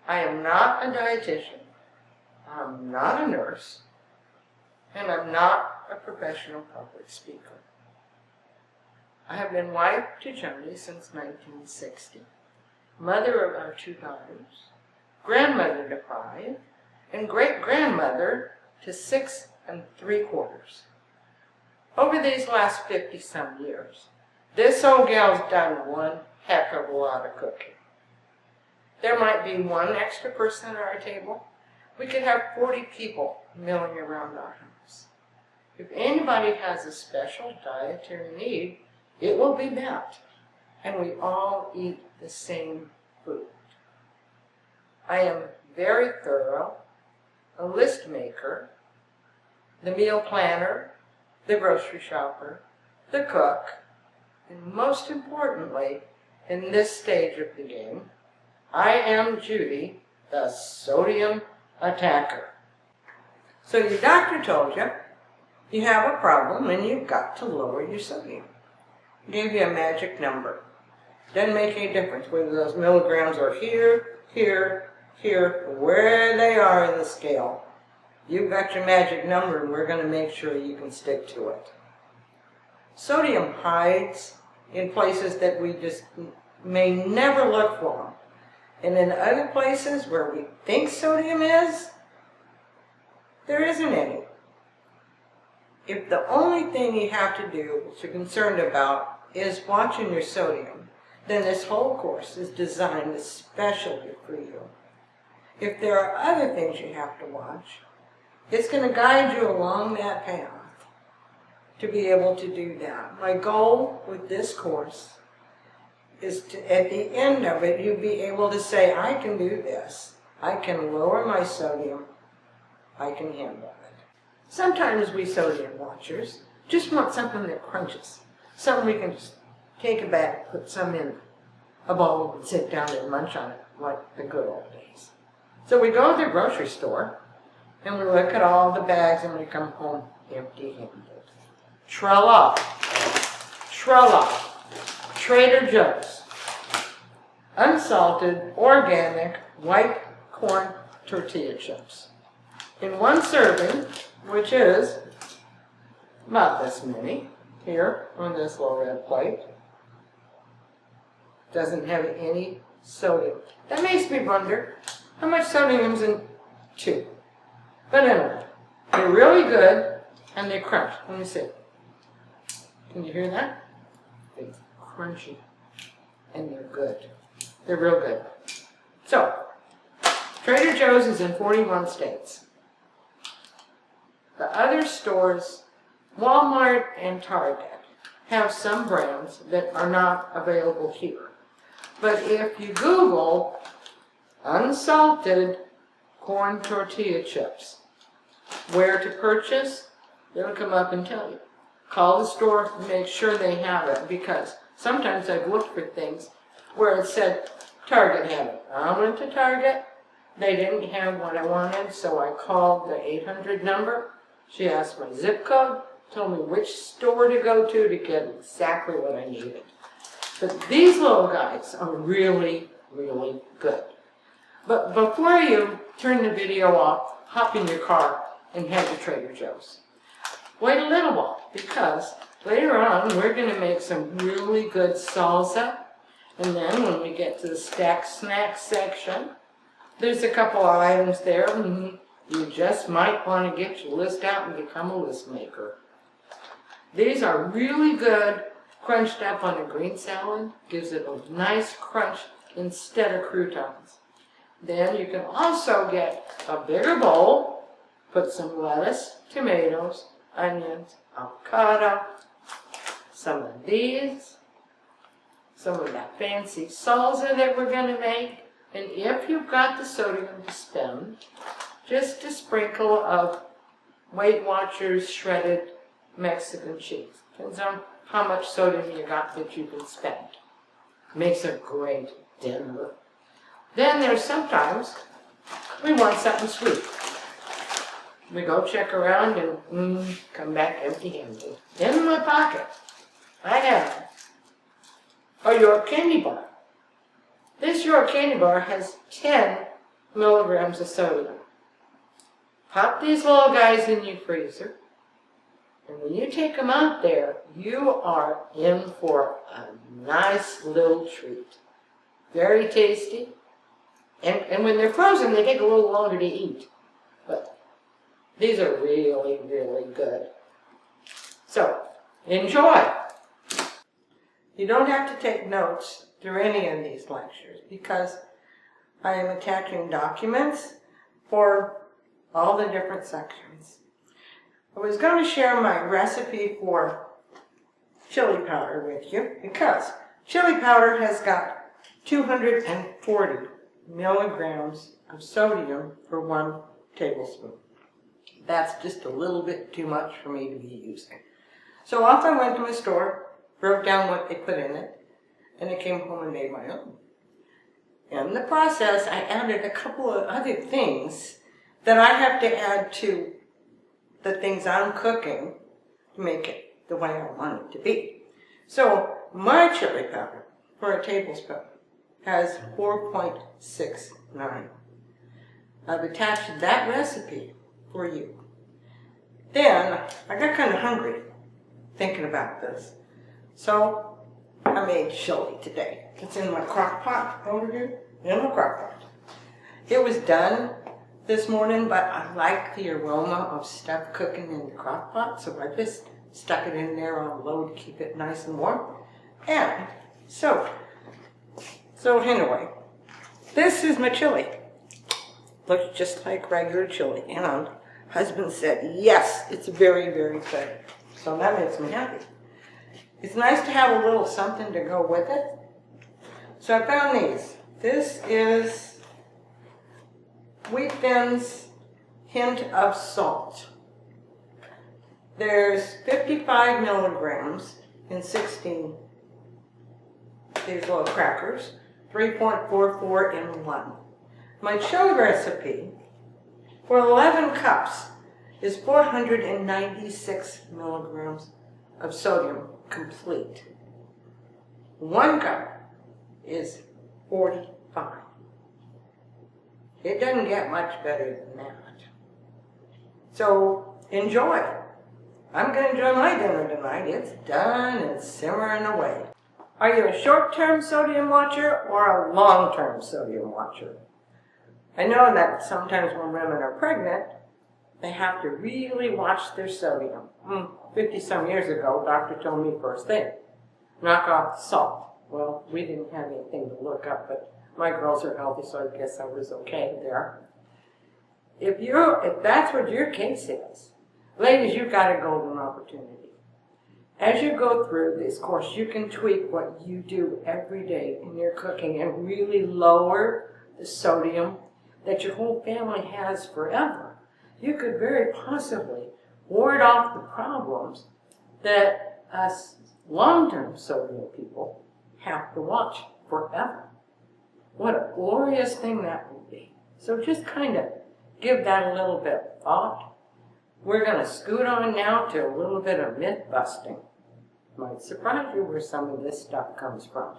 I am not a dietitian, I'm not a nurse, and I'm not a professional public speaker. I have been wife to Joni since 1960, mother of our 2 daughters, grandmother to 5, and great-grandmother to 6 3/4. Over these last 50-some years, this old gal's done one heck of a lot of cooking. There might be 1 extra person at our table. We could have 40 people milling around our house. If anybody has a special dietary need, it will be met, and we all eat the same food. I am very thorough, a list maker, the meal planner, the grocery shopper, the cook, and most importantly, in this stage of the game, I am Judy, the sodium attacker. So your doctor told you, you have a problem and you've got to lower your sodium. Gave you a magic number. Doesn't make any difference whether those milligrams are here, here, here, where they are in the scale. You've got your magic number and we're going to make sure you can stick to it. Sodium hides in places that we just may never look for them. And in other places where we think sodium is, there isn't any. If the only thing you have to do, what you're concerned about, is watching your sodium, then this whole course is designed especially for you. If there are other things you have to watch, it's going to guide you along that path to be able to do that. My goal with this course is to, at the end of it, you be able to say, I can do this. I can lower my sodium. I can handle it. Sometimes we sodium watchers just want something that crunches. Something we can just take a bag, put some in a bowl, and sit down and munch on it like the good old days. So we go to the grocery store, and we look at all the bags, and we come home empty-handed. Tra-la, Trader Joe's, unsalted, organic, white corn tortilla chips. In 1 serving, which is about this many, here on this little red plate, doesn't have any sodium. That makes me wonder how much sodium's in 2. But anyway, they're really good and they crunch. Let me see. Can you hear that? They're crunchy and they're good. They're real good. So, Trader Joe's is in 41 states. The other stores, Walmart and Target, have some brands that are not available here. But if you Google unsalted corn tortilla chips, where to purchase, it'll come up and tell you. Call the store and make sure they have it, because sometimes I've looked for things where it said Target had it. I went to Target, they didn't have what I wanted, so I called the 800 number. She asked my zip code, told me which store to go to get exactly what I needed. But these little guys are really, really good. But before you turn the video off, hop in your car and head to Trader Joe's. Wait a little while, because later on we're going to make some really good salsa. And then when we get to the stacked snacks section, there's a couple of items there. You just might want to get your list out and become a list maker. These are really good, crunched up on a green salad. Gives it a nice crunch instead of croutons. Then you can also get a bigger bowl, put some lettuce, tomatoes, onions, avocado, some of these, some of that fancy salsa that we're going to make. And if you've got the sodium to spend, just a sprinkle of Weight Watchers shredded Mexican cheese. Depends on how much sodium you got that you can spend. Makes a great dinner. Then there's sometimes we want something sweet. We go check around and come back empty-handed. In my pocket, I have a York candy bar. This York candy bar has 10 milligrams of sodium. Pop these little guys in your freezer, and when you take them out there, you are in for a nice little treat. Very tasty. And when they're frozen, they take a little longer to eat. But these are really, really good. So, enjoy. You don't have to take notes through any of these lectures because I am attaching documents for all the different sections. I was going to share my recipe for chili powder with you because chili powder has got 240 milligrams of sodium for 1 tablespoon. That's just a little bit too much for me to be using. So off I went to a store, broke down what they put in it, and I came home and made my own. In the process, I added a couple of other things that I have to add to the things I'm cooking to make it the way I want it to be. So my chili powder for a tablespoon has 4.69. I've attached that recipe for you. Then I got kind of hungry thinking about this. So I made chili today. It's in my crock pot over here, in my crock pot. It was done this morning, but I like the aroma of stuff cooking in the crock pot, so I just stuck it in there on low to keep it nice and warm. And so anyway, this is my chili. Looks just like regular chili. And husband said, yes, it's very, very good. So that makes me happy. It's nice to have a little something to go with it. So I found these. This is Wheat Thins Hint of Salt. There's 55 milligrams in 16 these little crackers, 3.44 in 1. My chili recipe for 11 cups is 496 milligrams of sodium complete. 1 cup is 45. It doesn't get much better than that. So enjoy. I'm going to enjoy my dinner tonight. It's done and simmering away. Are you a short-term sodium watcher or a long-term sodium watcher? I know that sometimes when women are pregnant, they have to really watch their sodium. 50-some years ago, doctor told me first thing, knock off the salt. Well, we didn't have anything to look up, but my girls are healthy, so I guess I was okay there. If that's what your case is, ladies, you've got a golden opportunity. As you go through this course, you can tweak what you do every day in your cooking and really lower the sodium that your whole family has forever. You could very possibly ward off the problems that us long-term sodium people have to watch forever. What a glorious thing that would be. So just kind of give that a little bit of thought. We're going to scoot on now to a little bit of myth busting. Might surprise you where some of this stuff comes from.